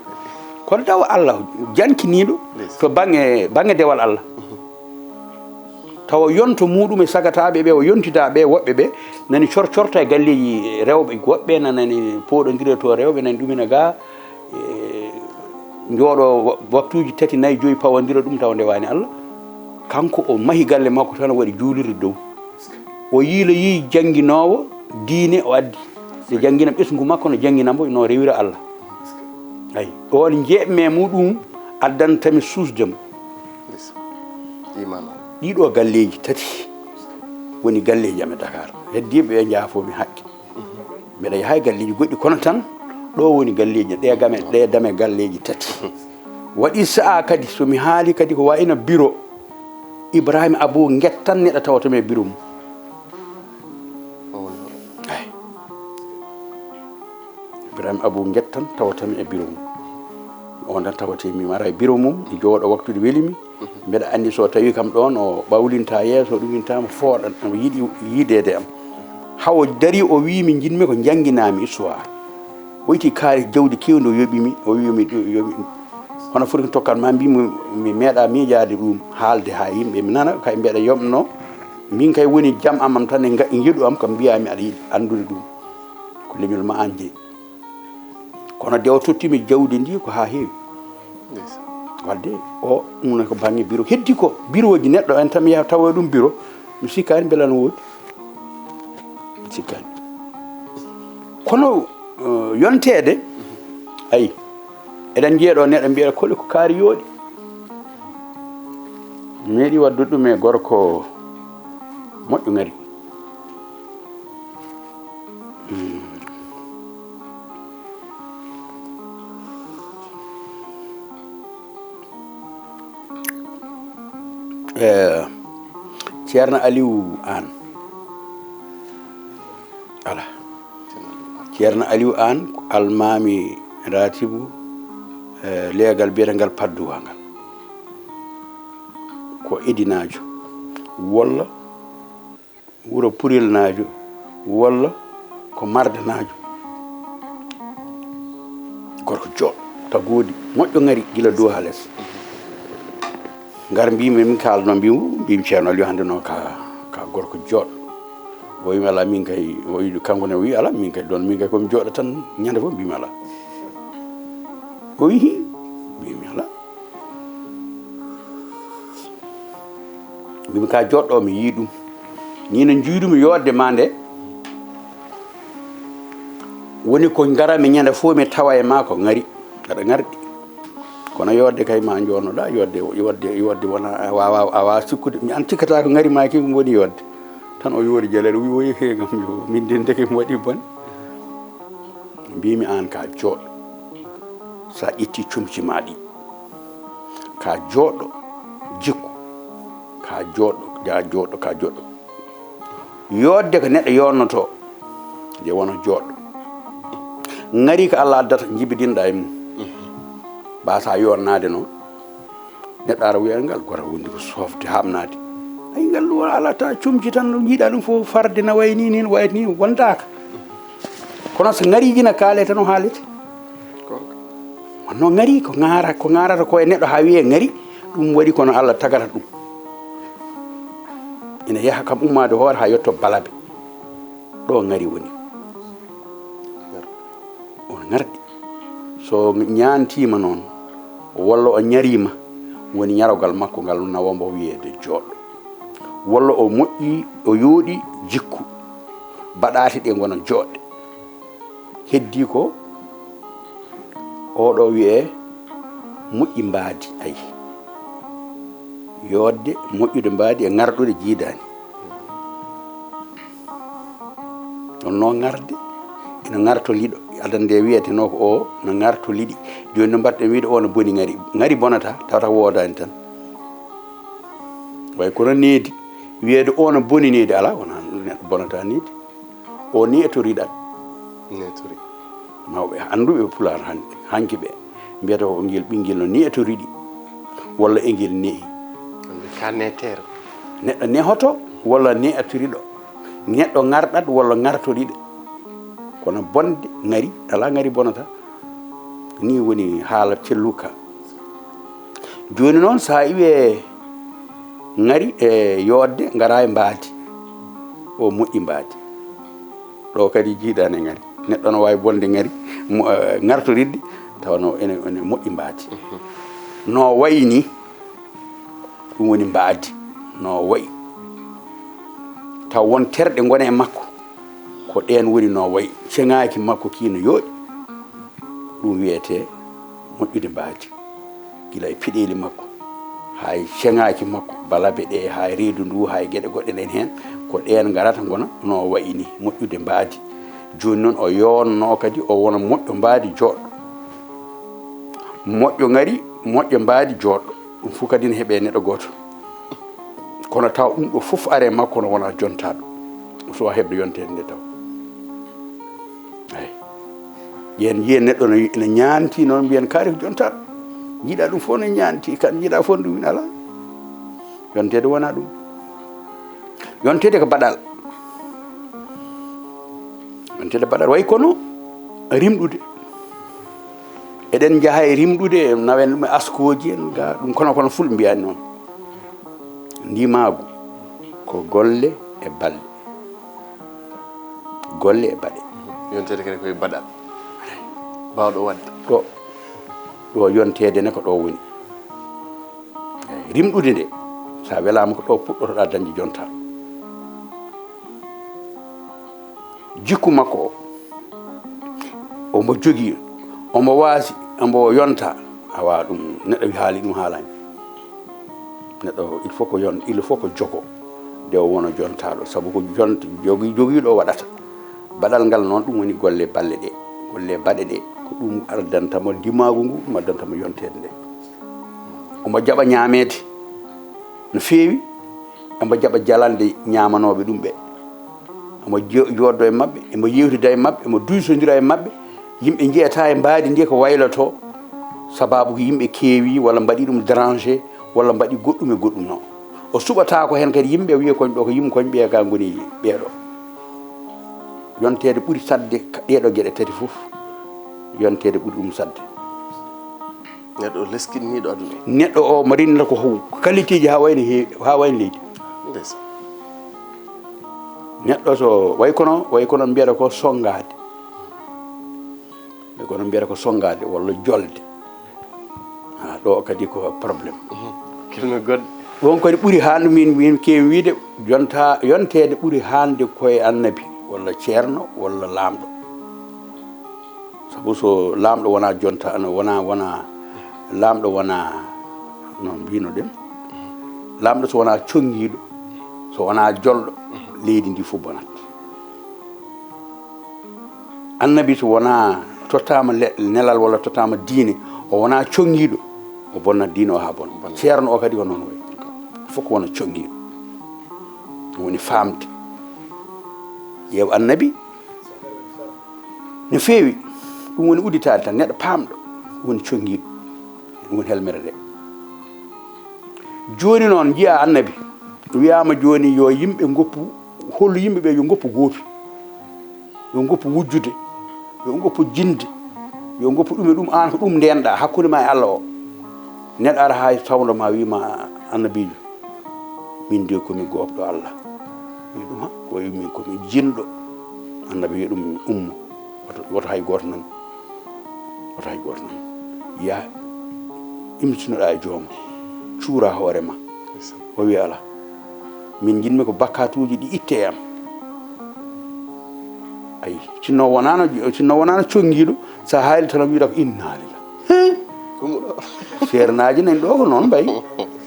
kono dewa Allah jankiniɗo to bange dewal Allah tawa yonto muɗum e sagataɓe ɓe o yontitaɓe woɓɓe ɓe nani corcorta e galleji rewɓe woɓɓe nanani poɗodire to rewɓe nani ɗumina ga jooɗo waktuji tati nayyi joyi pawodira ɗum tawa ndewani Allah kanko o mahi galle makko tan waɗi juulirde dow o yiiloyi jangguinowo diine o addi so jangguina ɓesgu makko no jangguinamo no rewira Allah ayi on jeeɓme muɗum addantami susdemo ɗiɗo galleji tati woni galleji am e Dakar heddiɓe ɓe jaafomi haqqe mbeɗa yaha e galleji goɗɗi kono tan ɗo woni galleji ɗe dame galleji tati waɗi sa'a kadi somi haali kadi ko wayno bureau Ibrahima Abou guettan neɗɗo tawatami e bureau mum Ibrahima Abou guettan tawatami e bureau mum on tan tawate mi ara e bureau mum jooɗo waktude welimi mbeɗa andi so tawi kam ɗon o ɓawlinta yeeso ɗumintama fooɗan o yiiɗi yiidede am hawo dari o wimi jinmi ko jangguinami histoire o iti kaari jawdi kewndi o yoɓimi o wimi yoɓi hono foti ko tokkatma mbimi mi meeɗa miijade ɗum haalde ha yimɓe mi nana kay mbeɗa yomno min kay woni jaam amam tan e yiɗu am kam mbiyami aɗa yiɗi andude ɗum ko leñol ma an jeeyi kono de o tottimi jawdi ndi ko ha heewi wadde o ɗum ko bange bureau heddi ko bureau ji neɗɗo en tan mi yaha tawa ɗum bureau mi sikkani beela no woodi sikkani kono yontede ayi eɗen jeeɗo neɗɗo mbiya koli ko kaari yooɗi meeɗi waddude ɗum e gorko moƴƴo ngari ceerno Aliou An ala ceerno Aliou An almami ratibu leegal biyetengal padduwa ngal ko idinajo walla wuro purilnajo walla ko mardanajo gorko joɗɗo tagodi moƴƴo ngari gila dow ha less ngar mbimi min kalno mbimi ceerno Aliou hande no ka gorko joɗɗo o wimi ala min kay o wi kanko ne wi ala min kay ɗon min kay komi joɗɗo tan ñande fof mbimi ala o wi mbimi ala mbimi ka joɗɗo mi yii ɗum ni no jiidumi yodde ma nde woni ko garami ñande fof mi tawa e ma ko ngari aɗa ngarɗi kono yodde kay ma jonnoɗa yodde wona awa sikkude mi an cikkata ko ngari ma ki ko woni yodde tan o yoori jalel wi woyi hegam yo min de ndeke mi waɗi bone mbimi an ka joɗɗo sa itti cumci ma ɗi ka joɗɗo jikku ka joɗɗo ka joɗɗo yodde ko neɗɗo yonnoto nde wona joɗɗo ngari ko Allah addata jibidinɗa e mum mbasa yonnade noon neɗɗo ara wiya ngal gora wondi ko sofde hamnade ay ngal ala ta cumci tan jiiɗa ɗum fof farde na way ni wayat ni wondaka kono so ngariji na kaale tan o haalete wonno ngari ko ngarata ko e neɗɗo ha wiye ngari ɗum waɗi kono Allah tagata ɗum ina yaha kam ummade hoore ha yetto balabe ɗo ngari woni on ngardi so ñantima noon walla o ñarima woni ñarogal makko ngal nawombo wiyede joɗɗo walla o moƴƴi o yooɗi jikku baɗate ɗe gona joɗɗe heddi ko oɗo wiye moƴƴi mbaadi ayi yodde moƴƴude mbaadi e ngarɗude jiidani nonno ngarde ina ngarto liɗo adande wiyete no ko o no ngarto liɗi joni no mbaɗɗen wiide o no boni ngari bonata tawata wodani tan way kono needi wiyede o no boni needi ala wona neɗɗo bonata needi o ni eto riɗat netori mawɓe anduɓe pulaar hanki ɓe mbiyata ko ngel ɓinguel no ni eto riɗi walla e ngel neehi ka netere neɗɗo nehoto walla ne eto riɗo neɗɗo ngarɗat walla ngartoriɗe kono bonde ngari ala ngari bonata ni woni haala celluka joni noon sa iwe ngari e yodde ngara e mbaadi o moƴƴi mbaadi ɗo kadi jiiɗani ngari neɗɗo no wawi bonde ngari ngartoridde tawno ene moƴƴi mbaadi no wayi ni ɗum woni mbaadi no wayi taw won terɗe gone e makko ko ɗen woni no wayi ceŋaki makko kino yooɗi ɗum wiyete moƴƴude mbaadi gila e piɗeli makko hay ceŋaki makko balabe ɗe hay reedu ndu hay gueɗe goɗɗe ɗen hen ko ɗen garata gona no wayi ni moƴƴude mbaadi joni noon o yonno kadi o wona moƴƴo mbaadi joɗɗo moƴƴo ngari moƴƴo mbaadi joɗɗo ɗum fof kadi ne heeɓe neɗɗo goto kono taw ɗum ɗo fof are makko no wona jontaɗo so wa heɓde yontede nde taw ay yen jiyen neɗɗo no ñanti noon mbiyen kaari ko jontaɗo jiiɗa ɗum fof no ñanti kan jiiɗa fof ɗum ala yontede wona ɗum yontede ko baɗal yontede baɗal way kono rimɗude eɗen jaaha e rimɗude nawen ɗum e askoji en ga ɗum kono fulɓe mbiyani noon ndimagu ko golle e balɗe golle e baɗe yontede kadi koye baɗal bawɗo wadde ɗo yontede ne ko ɗo woni rimɗude nde sa welama ko ɗo puɗɗotoɗa dañde jontaɗo jikku makko omo jogii omo waasi omo yonta awa ɗum neɗɗo haali ɗum haalani neɗɗo il faut ko jogo nde o wona jontaɗo sabu ko jogiiɗo waɗata baɗal ngal noon ɗum woni golle balle ɗe golle baɗe ɗe ko ɗum ardantamo dimagu ngu ɗum addantamo yontede nde omo jaɓa ñaamede no feewi omo jaɓa jalande ñamanoɓe ɗum ɓe omo joddo e mabɓe emo yewtida e mabɓe emo duysodira e mabɓe yimɓe jeyata e mbaadi ndi ko wayloto sababu ko yimɓe keewi walla mbaɗi ɗum déranger walla mbaɗi goɗɗum e goɗɗum noon o suɓata ko hen kadi yimɓe wiya koñ ɗo ko yimɓe koñ ɓe ga goni ɓeeɗo yontede ɓuuri sadde ɗeɗo gueɗe tati fof yontede ɓuuri ɗum sadde neɗɗo leskinniɗo aduna neɗɗo o mo rinnata ko qualité ji ha wayno leydi neɗɗo so way kono mbiyata ko songade way kono mbiyata ko songade walla jolde ha ɗo kadi ko probléme kilme goɗɗo won kadi ɓuuri hande min kewi wiide yontede ɓuuri hande koye annabi walla ceerno walla laamɗo sabu so laamɗo wona jonta wona laamɗo wona no mbino ɗen laamɗo so wona congiɗo so wona jolɗo leydi ndi fof bonat annabi so wona tottama nelal walla tottama diine o wona congiɗo o bonnat diine o ha bon ceerno o kadi ko noon way fof ko wona congiɗo ɗum woni famde ƴeew annabi no feewi ɗum woni udditade tan neɗɗo paamɗo ɗum woni congiɗo ɗum woni helmere nde joni noon jiya annabi wiyama joni yo yimɓe goppu hollu yimɓe ɓe yo goppu goopi yo goppu wujjude yo goppu jinde yo goppu ɗum e ɗum an ko ɗum ndenɗa hakkude ma e Allah o neɗɗo ara ha tawdoma wima annabijo min de komi gopɗo Allah wi ɗum ha o wi min komi jinɗo annabi wi ɗum ummo woto hay goto nan woto hay goto nan ya imtinoɗa e jooma cuura hoorema o wi ala min jinmi ko bakkatuji ɗi itte am ayi cinno wonano congiɗo sa haali tan wiida ko inna lillah seernaji nani ɗo ko noon mbayi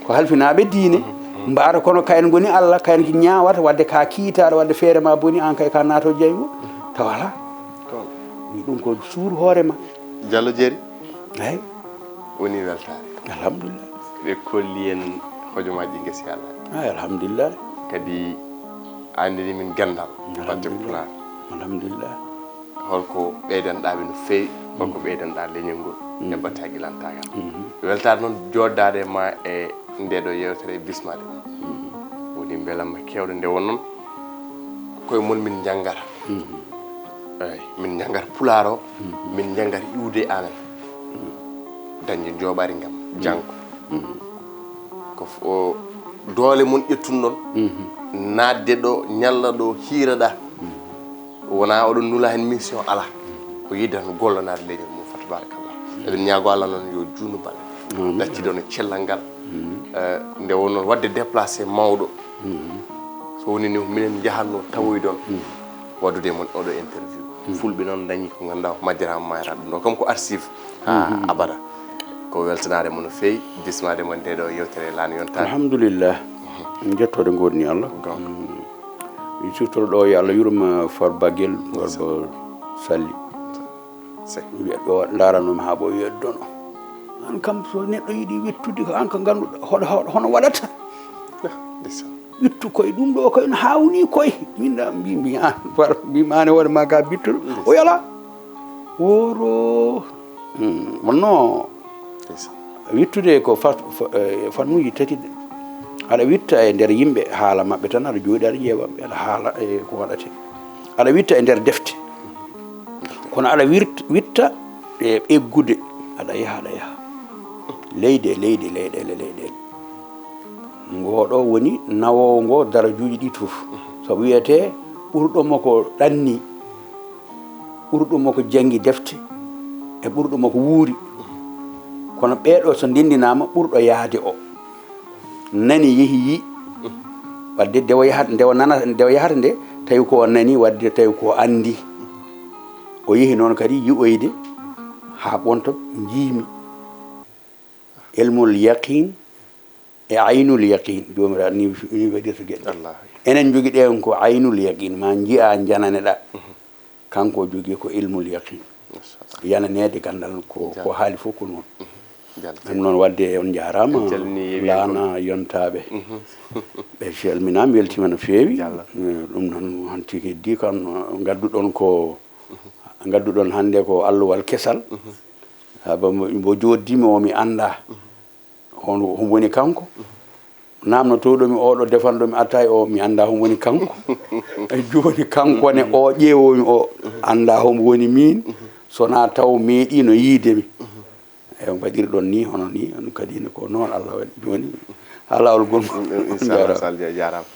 ko halfinaɓe diine mbaata kono kayen goni Allah kayen ki ñawata wadde ka kiitaɗo wadde feere ma boni an kay ka naato jeygo taw ala wi ɗum ko suur hoorema Diallo Jeeri eyi woni weltare alhamdulillah ɓe kolli en hojomaji guesi Allah ay alhamdulillah kadi andini min gandal badde Pulaar alhamdulillah holko ɓeydanɗaɓe no feewi holko ɓeydanɗa leñol ngol heɓɓata haqilantagal weltare noon joddade ma e ndeɗo yewtere bismade woni beelamma kewɗe nde won noon koye mon min janggata eyi min janggata Pulaar o min janggata iwde amen dañde jooɓari ngam janggo ko doole mon ƴettun noon nadde ɗo ñalla ɗo hiiraɗa wona oɗon nula hen mission ala ko yiddata gollanade leñol mum fa tabarakallah eɗen ñaago Allah noon yo juutnu balle dacciɗo no cellal ngal nde won noon wadde déplacé mawɗo so woni ni minen jahatno tawoy ɗon waddude mon oɗo interview fulɓe noon dañi ko ganduɗa ko majjirama mayata ɗum ɗo comme ko archive ha abada ko weltanade mo no feewi bismade mo ndeɗo yewtere laana yontade alhamdulillah jettode godni Allah surtout ɗo yo Allah yurma Farba Guel gorko salli wiya ɗo darannomi ha ɓo wiya dono an kam so neɗɗo yiiɗi wittude ko an ko ganduɗa hono waɗata wittu koye ɗum ɗo koye no hawni koye minda mbimi an mbimi an e hoore ma ka bittuɗo o yala woro wonno wittude ko fannuji tati aɗa witta e nder yimɓe haala maɓɓe tan aɗa jooɗi aɗa ƴeewaɓe aɗa haala e ko waɗate aɗa witta e nder defte kono aɗa witta e eggude aɗa yaha leyɗele ngoɗo woni nawowo ngo darajuji ɗi fof sabu wiyete ɓurɗomo ko ɗanni ɓurɗomo ko janggi defte e ɓurɗomo ko wuuri kono ɓeeɗo so ndendinama ɓurɗo yaade o nani yeehi yi wadde ndewo yahata nde tawi ko nani wadde tawi ko andi o yehi noon kadi yiɓoyde ha ɓonta jiimi ilmul yaqin e aynul yaqin jomiraɗo ni waɗirta gueɗe enen jogui ɗen ko aynul yaqin ma jiiya jananeɗa kanko jogui ko ilmul yaqin yananede gandal ko haali fof ko noon ɗum noon wadde on jarama laana yontaɓe ɓe calminama weltima no fewi ɗum noon han tigi heddi kan gadduɗon hande ko alluwal kesal saabu mbo joddimi o mi anda homo woni kanko namnotoɗomi oɗo defanɗomi attaye o mi anda homo woni kanko joni kankone o ƴeewomi o anda homo woni min sona taw meeɗino yiidemi eyi mbaɗiri ɗon ni hono ni on kadi ko noon Allah waɗi joni ha lawol gonɗo inchallah sal jarama